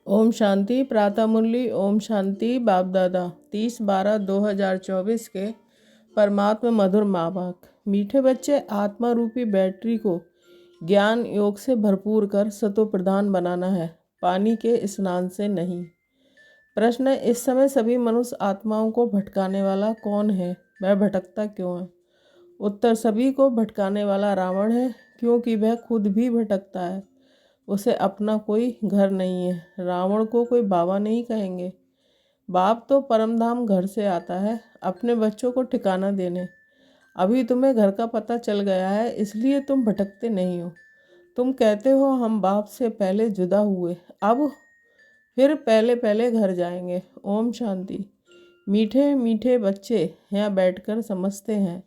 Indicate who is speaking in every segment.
Speaker 1: ओम शांति। प्रातः मुरली। ओम शांति। बाप दादा 30/12/2024 के परमात्मा मधुर माँ बाप। मीठे बच्चे, आत्मा रूपी बैटरी को ज्ञान योग से भरपूर कर सतो प्रधान बनाना है, पानी के स्नान से नहीं। प्रश्न है, इस समय सभी मनुष्य आत्माओं को भटकाने वाला कौन है? वह भटकता क्यों है? उत्तर, सभी को भटकाने वाला रावण है, क्योंकि वह खुद भी भटकता है। उसे अपना कोई घर नहीं है। रावण को कोई बाबा नहीं कहेंगे। बाप तो परमधाम घर से आता है अपने बच्चों को ठिकाना देने। अभी तुम्हें घर का पता चल गया है, इसलिए तुम भटकते नहीं हो। तुम कहते हो हम बाप से पहले जुदा हुए, अब फिर पहले पहले घर जाएंगे। ओम शांति। मीठे मीठे बच्चे यहाँ बैठकर समझते हैं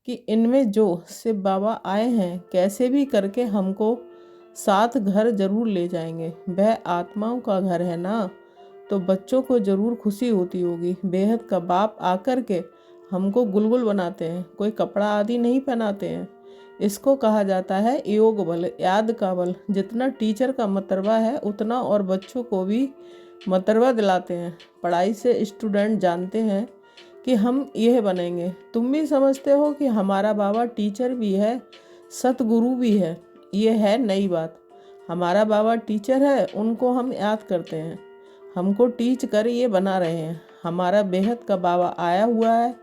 Speaker 1: कि इनमें जो शिव बाबा आए हैं, कैसे भी करके हमको साथ घर जरूर ले जाएंगे। वह आत्माओं का घर है ना, तो बच्चों को जरूर खुशी होती होगी। बेहद का बाप आकर के हमको गुलगुल बनाते हैं, कोई कपड़ा आदि नहीं पहनाते हैं। इसको कहा जाता है योग बल, याद का बल। जितना टीचर का मतरबा है उतना और बच्चों को भी मतरबा दिलाते हैं। पढ़ाई से स्टूडेंट जानते हैं कि हम यह बनेंगे। तुम भी समझते हो कि हमारा बाबा टीचर भी है, सतगुरु भी है। ये है नई बात। हमारा बाबा टीचर है, उनको हम याद करते हैं, हमको टीच कर ये बना रहे हैं। हमारा बेहद का बाबा आया हुआ है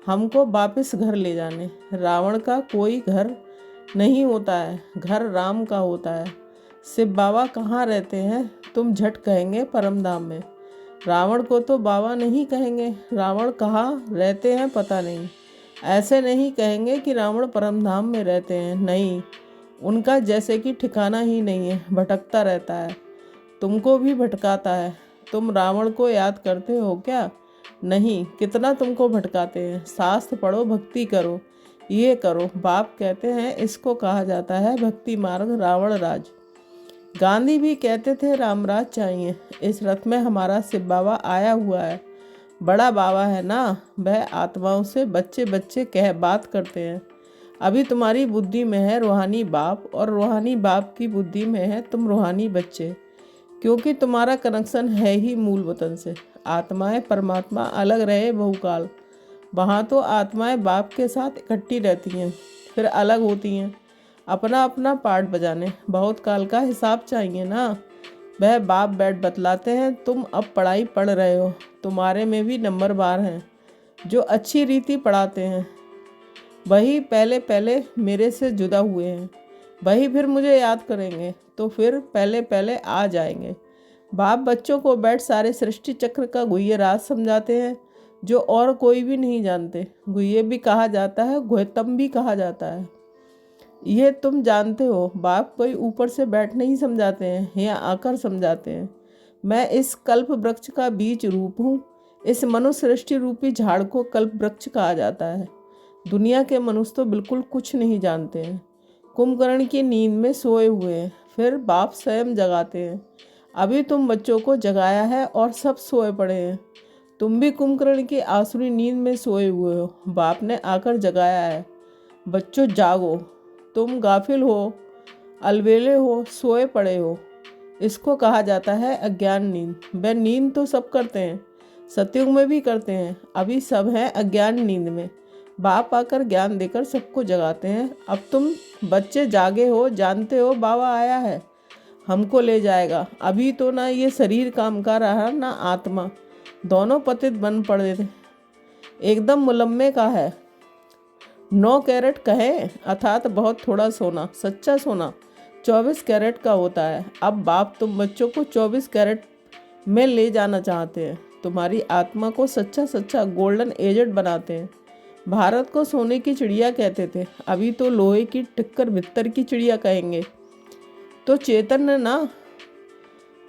Speaker 1: हमको वापस घर ले जाने। रावण का कोई घर नहीं होता है, घर राम का होता है। शिव बाबा कहाँ रहते हैं? तुम झट कहेंगे परमधाम में। रावण को तो बाबा नहीं कहेंगे। रावण कहाँ रहते हैं पता नहीं। ऐसे नहीं कहेंगे कि रावण परमधाम में रहते हैं, नहीं। उनका जैसे कि ठिकाना ही नहीं है, भटकता रहता है, तुमको भी भटकाता है। तुम रावण को याद करते हो क्या? नहीं। कितना तुमको भटकाते हैं। शास्त्र पढ़ो, भक्ति करो, ये करो। बाप कहते हैं इसको कहा जाता है भक्ति मार्ग रावण राज। गांधी भी कहते थे रामराज चाहिए। इस रथ में हमारा शिव बाबा आया हुआ है, बड़ा बाबा है ना। वह आत्माओं से बच्चे बच्चे कह बात करते हैं। अभी तुम्हारी बुद्धि में है रूहानी बाप, और रूहानी बाप की बुद्धि में है तुम रूहानी बच्चे, क्योंकि तुम्हारा कनेक्शन है ही मूल वतन से। आत्माएं परमात्मा अलग रहे बहुकाल, वहाँ तो आत्माएं बाप के साथ इकट्ठी रहती हैं, फिर अलग होती हैं अपना अपना पार्ट बजाने। बहुत काल का हिसाब चाहिए ना। वह बाप बैठ बतलाते हैं, तुम अब पढ़ाई पढ़ रहे हो, तुम्हारे में भी नंबर बार हैं जो अच्छी रीति पढ़ाते हैं। वही पहले पहले मेरे से जुदा हुए हैं, वही फिर मुझे याद करेंगे, तो फिर पहले पहले आ जाएंगे। बाप बच्चों को बैठ सारे सृष्टि चक्र का गुह्य राज समझाते हैं, जो और कोई भी नहीं जानते। गुह्य भी कहा जाता है, गुह्यतम भी कहा जाता है। यह तुम जानते हो। बाप कोई ऊपर से बैठ नहीं समझाते हैं, यहाँ आकर समझाते हैं। मैं इस कल्प वृक्ष का बीज रूप हूँ। इस मनुष्य सृष्टि रूपी झाड़ को कल्प वृक्ष कहा जाता है। दुनिया के मनुष्य तो बिल्कुल कुछ नहीं जानते हैं, कुंभकर्ण की नींद में सोए हुए हैं, फिर बाप स्वयं जगाते हैं। अभी तुम बच्चों को जगाया है और सब सोए पड़े हैं। तुम भी कुंभकर्ण की आसुरी नींद में सोए हुए हो, बाप ने आकर जगाया है। बच्चों जागो, तुम गाफिल हो, अलबेले हो, सोए पड़े हो। इसको कहा जाता है अज्ञान नींद। वह नींद तो सब करते हैं, सतयुग में भी करते हैं, अभी सब हैं अज्ञान नींद में। बाप आकर ज्ञान देकर सबको जगाते हैं। अब तुम बच्चे जागे हो, जानते हो बाबा आया है, हमको ले जाएगा। अभी तो ना ये शरीर काम का रहा ना आत्मा, दोनों पतित बन पड़े थे। एकदम मुलम्मे का है। 9 कैरेट कहे अर्थात बहुत थोड़ा सोना, सच्चा सोना 24 कैरेट का होता है। अब बाप तुम बच्चों को 24 कैरेट में ले जाना चाहते हैं। तुम्हारी आत्मा को सच्चा सच्चा गोल्डन एजेड बनाते हैं। भारत को सोने की चिड़िया कहते थे, अभी तो लोहे की टिक्कर भित्तर की चिड़िया कहेंगे। तो चेतन ना,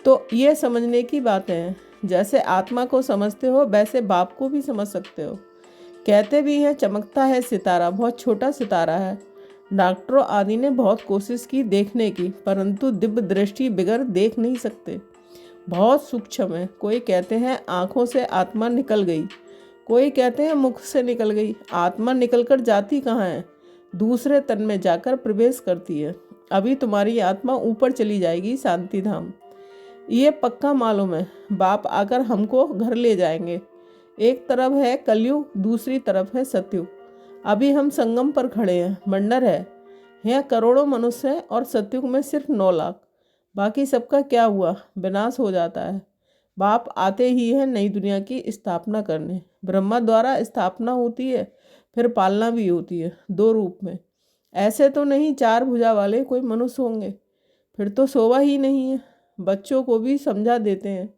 Speaker 1: तो ये समझने की बातें हैं। जैसे आत्मा को समझते हो वैसे बाप को भी समझ सकते हो। कहते भी हैं चमकता है सितारा, बहुत छोटा सितारा है। डॉक्टरों आदि ने बहुत कोशिश की देखने की, परंतु दिव्य दृष्टि बिगर देख नहीं सकते, बहुत सूक्ष्म है। कोई कहते हैं आँखों से आत्मा निकल गई, कोई कहते हैं मुख से निकल गई। आत्मा निकलकर जाती कहाँ है? दूसरे तन में जाकर प्रवेश करती है। अभी तुम्हारी आत्मा ऊपर चली जाएगी शांति धाम। ये पक्का मालूम है, बाप आकर हमको घर ले जाएंगे। एक तरफ है कलयुग, दूसरी तरफ है सतयुग। अभी हम संगम पर खड़े हैं। मंडर है, यहाँ करोड़ों मनुष्य हैं और सतयुग में सिर्फ 9 लाख। बाकी सबका क्या हुआ? विनाश हो जाता है। बाप आते ही है नई दुनिया की स्थापना करने। ब्रह्मा द्वारा स्थापना होती है, फिर पालना भी होती है, 2 रूप में। ऐसे तो नहीं 4 भुजा वाले कोई मनुष्य होंगे, फिर तो शोभा ही नहीं है। बच्चों को भी समझा देते हैं।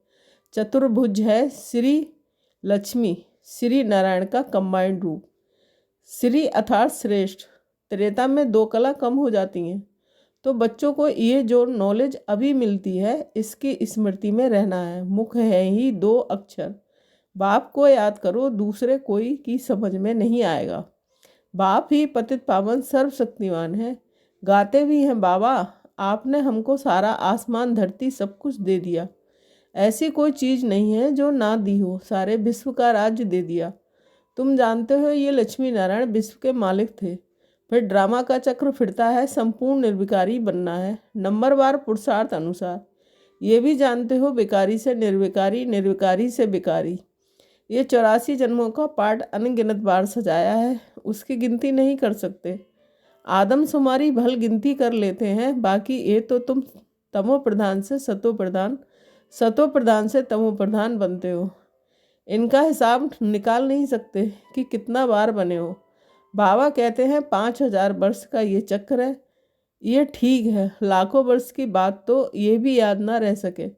Speaker 1: चतुर्भुज है श्री लक्ष्मी, श्री नारायण का कंबाइंड रूप। श्री अर्थात श्रेष्ठ। त्रेता में 2 कला कम हो जाती हैं। तो बच्चों को ये जो नॉलेज अभी मिलती है, इसकी स्मृति में रहना है। मुख है ही 2 अक्षर। बाप को याद करो, दूसरे कोई की समझ में नहीं आएगा। बाप ही पतित पावन सर्वशक्तिमान है। गाते भी हैं, बाबा आपने हमको सारा आसमान धरती सब कुछ दे दिया। ऐसी कोई चीज़ नहीं है जो ना दी हो, सारे विश्व का राज्य दे दिया। तुम जानते हो ये लक्ष्मी नारायण विश्व के मालिक थे। फिर ड्रामा का चक्र फिरता है, संपूर्ण निर्विकारी बनना है, नंबरवार पुरुषार्थ अनुसार। ये भी जानते हो विकारी से निर्विकारी, निर्विकारी से विकारी। ये 84 जन्मों का पाठ अनगिनत बार सजाया है, उसकी गिनती नहीं कर सकते। आदम शुमारी भल गिनती कर लेते हैं, बाकी ये तो तुम तमो प्रधान से सतो प्रधान, सतो प्रधान से तमो प्रधान बनते हो। इनका हिसाब निकाल नहीं सकते कि कितना बार बने हो। बाबा कहते हैं 5000 वर्ष का ये चक्र है। ये ठीक है, लाखों वर्ष की बात तो ये भी याद ना रह सके।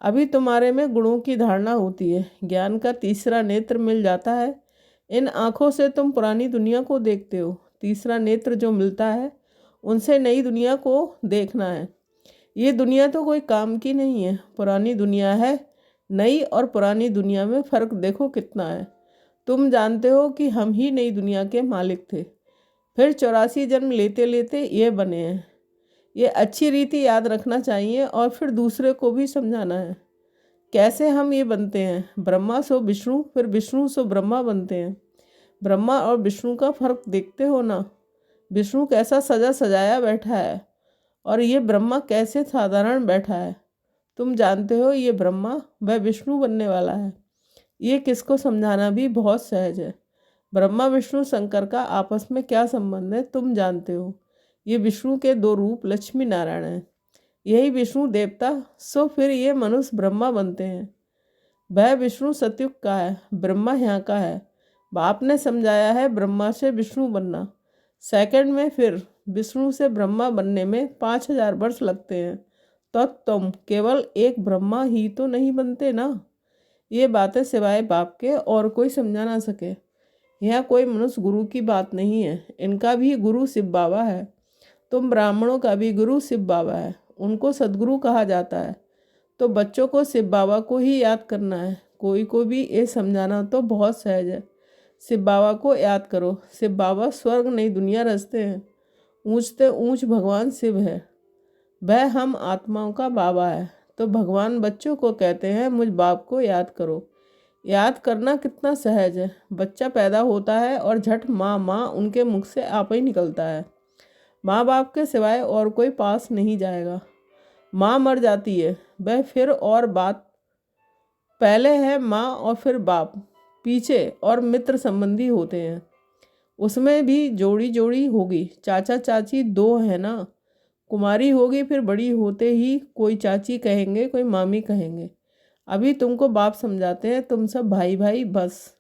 Speaker 1: अभी तुम्हारे में गुणों की धारणा होती है, ज्ञान का तीसरा नेत्र मिल जाता है। इन आँखों से तुम पुरानी दुनिया को देखते हो। तीसरा नेत्र जो मिलता है, उनसे नई दुनिया को देखना है। ये दुनिया तो कोई काम की नहीं है, पुरानी दुनिया है। नई और पुरानी दुनिया में फ़र्क देखो कितना है। तुम जानते हो कि हम ही नई दुनिया के मालिक थे, फिर 84 जन्म लेते लेते ये बने हैं। ये अच्छी रीति याद रखना चाहिए और फिर दूसरे को भी समझाना है। कैसे हम ये बनते हैं? ब्रह्मा सो विष्णु, फिर विष्णु सो ब्रह्मा बनते हैं। ब्रह्मा और विष्णु का फर्क देखते हो ना? विष्णु कैसा सजा सजाया बैठा है और ये ब्रह्मा कैसे साधारण बैठा है। तुम जानते हो ये ब्रह्मा वह विष्णु बनने वाला है। ये किसको समझाना भी बहुत सहज है। ब्रह्मा विष्णु शंकर का आपस में क्या संबंध है तुम जानते हो। ये विष्णु के 2 रूप लक्ष्मी नारायण हैं। यही विष्णु देवता, सो फिर ये मनुष्य ब्रह्मा बनते हैं। वह विष्णु सतयुग का है, ब्रह्मा यहाँ का है। बाप ने समझाया है ब्रह्मा से विष्णु बनना। सेकंड में फिर विष्णु से ब्रह्मा बनने में 5000 वर्ष लगते हैं। तो तुम केवल एक ब्रह्मा ही तो नहीं बनते ना। ये बातें सिवाय बाप के और कोई समझा ना सके। यहाँ कोई मनुष्य गुरु की बात नहीं है। इनका भी गुरु शिव बाबा है। तुम ब्राह्मणों का भी गुरु शिव बाबा है, उनको सदगुरु कहा जाता है। तो बच्चों को शिव बाबा को ही याद करना है। कोई को भी ये समझाना तो बहुत सहज है। शिव बाबा को याद करो। शिव बाबा स्वर्ग नई दुनिया रचते हैं। ऊंचते ऊंच भगवान शिव है, वह हम आत्माओं का बाबा है। तो भगवान बच्चों को कहते हैं मुझ बाप को याद करो। याद करना कितना सहज है। बच्चा पैदा होता है और झट माँ माँ उनके मुख से आप ही निकलता है। माँ बाप के सिवाय और कोई पास नहीं जाएगा। माँ मर जाती है, वह फिर और बात। पहले है माँ और फिर बाप, पीछे और मित्र संबंधी होते हैं। उसमें भी जोड़ी जोड़ी होगी। चाचा चाची 2 है ना। कुमारी होगी, फिर बड़ी होते ही कोई चाची कहेंगे, कोई मामी कहेंगे। अभी तुमको बाप समझाते हैं, तुम सब भाई भाई बस,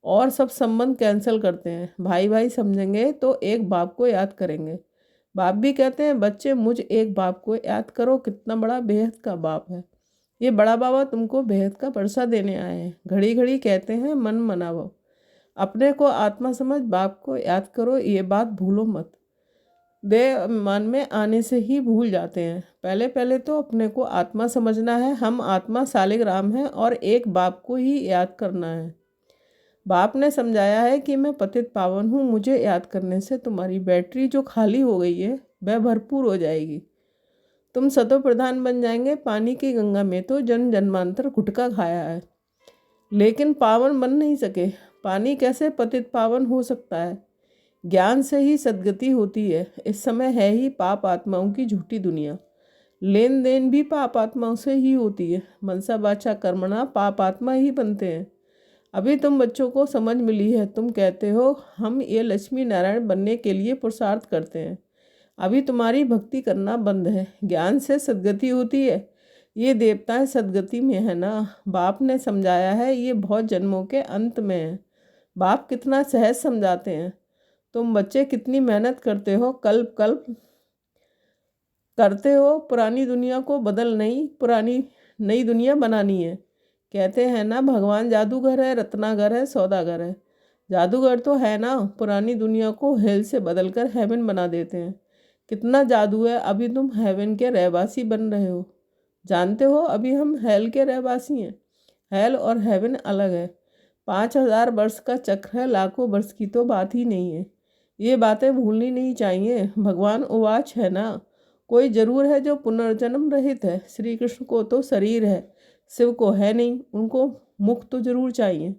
Speaker 1: और सब संबंध कैंसिल करते हैं। भाई भाई समझेंगे तो एक बाप को याद करेंगे। बाप भी कहते हैं बच्चे मुझ एक बाप को याद करो, कितना बड़ा बेहद का बाप है। ये बड़ा बाबा तुमको बेहद का परसा देने आए हैं। घड़ी घड़ी कहते हैं मन मनावो, अपने को आत्मा समझ, बाप को याद करो, ये बात भूलो मत। देह मन में आने से ही भूल जाते हैं। पहले पहले तो अपने को आत्मा समझना है। हम आत्मा सालिग्राम हैं और एक बाप को ही याद करना है। बाप ने समझाया है कि मैं पतित पावन हूँ, मुझे याद करने से तुम्हारी बैटरी जो खाली हो गई है वह भरपूर हो जाएगी। तुम सतो प्रधान बन जाएंगे। पानी की गंगा में तो जन्म जन्मांतर गुटखा खाया है, लेकिन पावन बन नहीं सके। पानी कैसे पतित पावन हो सकता है? ज्ञान से ही सद्गति होती है। इस समय है ही पाप आत्माओं की झूठी दुनिया। लेन देन भी पाप आत्माओं से ही होती है। मनसा वाचा कर्मणा पाप आत्मा ही बनते हैं। अभी तुम बच्चों को समझ मिली है। तुम कहते हो हम ये लक्ष्मी नारायण बनने के लिए पुरुषार्थ करते हैं। अभी तुम्हारी भक्ति करना बंद है। ज्ञान से सद्गति होती है। ये देवताएं सद्गति में है ना। बाप ने समझाया है ये बहुत जन्मों के अंत में है। बाप कितना सहज समझाते हैं। तुम बच्चे कितनी मेहनत करते हो, कल्प कल्प करते हो। पुरानी दुनिया को बदल नहीं, पुरानी नई दुनिया बनानी है। कहते हैं ना भगवान जादूगर है, रत्नागर है, सौदागर है। जादूगर तो है ना, पुरानी दुनिया को हेल से बदलकर हेवन बना देते हैं। कितना जादू है। अभी तुम हेवन के रहवासी बन रहे हो। जानते हो अभी हम हेल के रहवासी हैं। हेल और हेवन अलग है। 5000 वर्ष का चक्र है, लाखों वर्ष की तो बात ही नहीं है। ये बातें भूलनी नहीं चाहिए। भगवान उवाच है ना, कोई जरूर है जो पुनर्जन्म रहित है। श्री कृष्ण को तो शरीर है, शिव को है नहीं। उनको मुख तो जरूर चाहिए।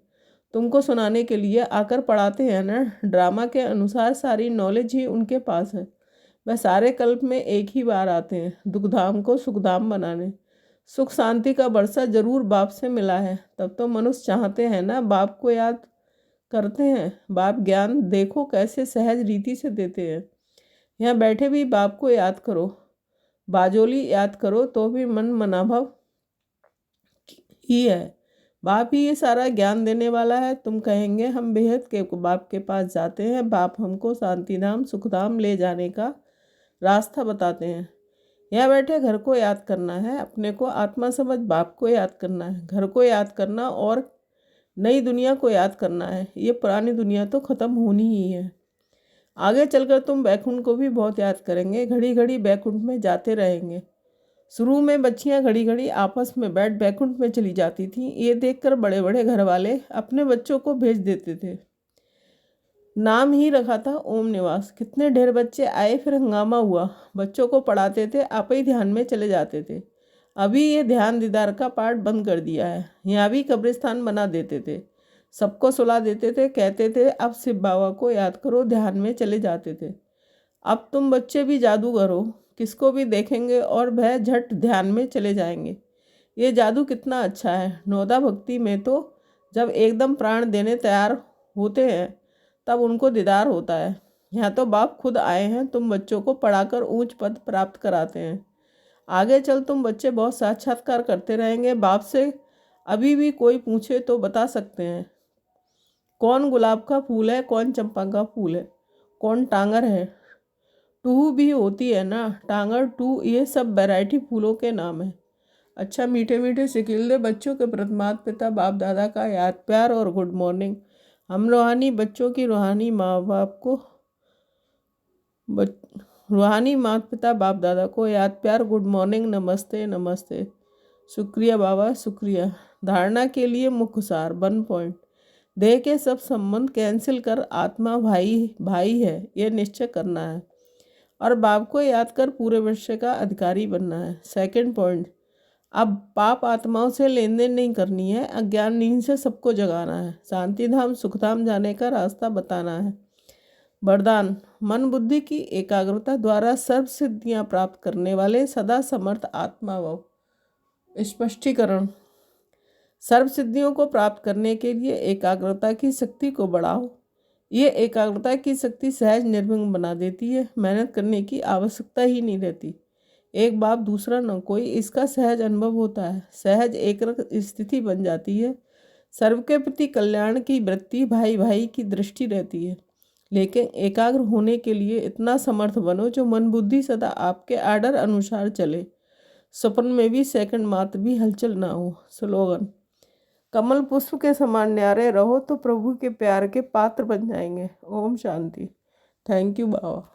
Speaker 1: तुमको सुनाने के लिए आकर पढ़ाते हैं ना। ड्रामा के अनुसार सारी नॉलेज ही उनके पास है। वह सारे कल्प में एक ही बार आते हैं, दुखधाम को सुखधाम बनाने। सुख शांति का वर्षा जरूर बाप से मिला है। तब तो मनुष्य चाहते हैं ना, बाप को याद करते हैं। बाप ज्ञान देखो कैसे सहज रीति से देते हैं। यहाँ बैठे भी बाप को याद करो, बाजोली याद करो तो भी मन मनाभव ही है। बाप ही ये सारा ज्ञान देने वाला है। तुम कहेंगे हम बेहद के बाप के पास जाते हैं, बाप हमको शांतिधाम सुखधाम ले जाने का रास्ता बताते हैं। यहाँ बैठे घर को याद करना है, अपने को आत्मा समझ बाप को याद करना है, घर को याद करना और नई दुनिया को याद करना है। ये पुरानी दुनिया तो ख़त्म होनी ही है। आगे चलकर तुम बैकुंठ को भी बहुत याद करेंगे, घड़ी घड़ी बैकुंठ में जाते रहेंगे। शुरू में बच्चियां घड़ी घड़ी आपस में बैठ बैकुंठ में चली जाती थीं। ये देखकर बड़े बड़े घर वाले अपने बच्चों को भेज देते थे। नाम ही रखा था ओम निवास। कितने ढेर बच्चे आए, फिर हंगामा हुआ। बच्चों को पढ़ाते थे, आप ही ध्यान में चले जाते थे। अभी ये ध्यान दीदार का पाठ बंद कर दिया है। यहाँ भी कब्रिस्तान बना देते थे, सबको सुला देते थे, कहते थे अब शिव बाबा को याद करो, ध्यान में चले जाते थे। अब तुम बच्चे भी जादूगर हो, किसको भी देखेंगे और वह झट ध्यान में चले जाएंगे। ये जादू कितना अच्छा है। नौदा भक्ति में तो जब एकदम प्राण देने तैयार होते हैं तब उनको दीदार होता है। यहाँ तो बाप खुद आए हैं, तुम बच्चों को पढ़ाकर ऊंच पद प्राप्त कराते हैं। आगे चल तुम बच्चे बहुत साक्षात्कार करते रहेंगे बाप से। अभी भी कोई पूछे तो बता सकते हैं कौन गुलाब का फूल है, कौन चंपा का फूल है, कौन टांगर है। टूहू भी होती है ना, टांगर टू, ये सब वैरायटी फूलों के नाम है। अच्छा मीठे मीठे सिकिल्दे बच्चों के प्रति माता पिता बाप दादा का याद प्यार और गुड मॉर्निंग। हम रूहानी बच्चों की रूहानी माँ बाप को रूहानी माता पिता बाप दादा को याद प्यार गुड मॉर्निंग, नमस्ते नमस्ते, शुक्रिया बाबा शुक्रिया। धारणा के लिए मुख्य सार 1 पॉइंट। देह के सब संबंध कैंसिल कर आत्मा भाई भाई है ये निश्चय करना है और बाप को याद कर पूरे विश्व का अधिकारी बनना है। 2 पॉइंट। अब पाप आत्माओं से लेन देन नहीं करनी है, अज्ञान नींद से सबको जगाना है, शांतिधाम सुखधाम जाने का रास्ता बताना है। वरदान, मन बुद्धि की एकाग्रता द्वारा सर्व सिद्धियाँ प्राप्त करने वाले सदा समर्थ आत्मा भव। स्पष्टीकरण, सर्व सिद्धियों को प्राप्त करने के लिए एकाग्रता की शक्ति को बढ़ाओ। ये एकाग्रता की शक्ति सहज निर्विघ्न बना देती है, मेहनत करने की आवश्यकता ही नहीं रहती। एक बाप दूसरा न कोई, इसका सहज अनुभव होता है। सहज एक स्थिति बन जाती है। सर्व के प्रति कल्याण की वृत्ति, भाई भाई की दृष्टि रहती है। लेकिन एकाग्र होने के लिए इतना समर्थ बनो जो मन बुद्धि सदा आपके आर्डर अनुसार चले, स्वप्न में भी सेकंड मात्र भी हलचल ना हो। स्लोगन, कमल पुष्प के समान न्यारे रहो तो प्रभु के प्यार के पात्र बन जाएंगे। ओम शांति। Thank you Baba.